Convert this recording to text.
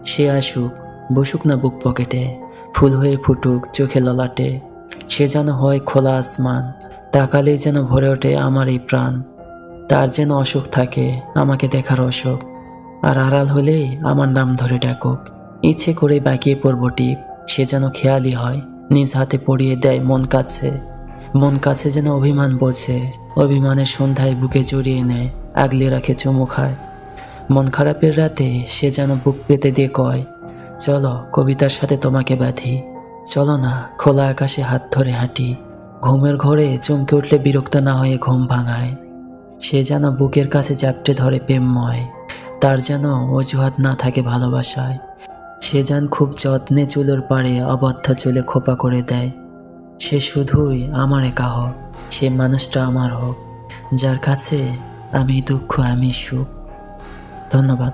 সে আসুক, বসুক না বুক পকেটে, ফুল হয়ে ফুটুক চোখে ললাটে। সে যেন হয় খোলা আসমান, তাকালেই যেন ভরে ওঠে আমার এই প্রাণ। তার যেন অসুখ থাকে আমাকে দেখার অসুখ, আর আড়াল হলেই আমার নাম ধরে ডাকুক। ইচ্ছে করে বাঁকিয়ে পড়ব টিপ, সে যেন খেয়ালি হয়, নিজ হাতে পড়িয়ে দেয় মন কাছে। মন কাছে যেন অভিমান বোঝে, অভিমানের সন্ধ্যায় বুকে জড়িয়ে নেয়, আগলে রাখে চুমু খায়। মন খারাপের রাতে সে যেন বুক পেতে দিয়ে কয়, চলো কবিতার সাথে তোমাকে বাঁধি, চলো না খোলা আকাশে হাত ধরে হাঁটি। ঘুমের ঘরে চমকে উঠলে বিরক্ত না হয়ে ঘুম ভাঙায়। সে যেন বুকের কাছে চাপটে ধরে প্রেমময়, তার যেন অজুহাত না থাকে ভালোবাসায়। সে যেন খুব যত্নে চুলোর পাড়ে অবাধ্য চুলে খোপা করে দেয়। সে শুধুই আমার একা হোক, সে মানুষটা আমার হোক, যার কাছে আমি দুঃখ আমি সুখ। ধন্যবাদ।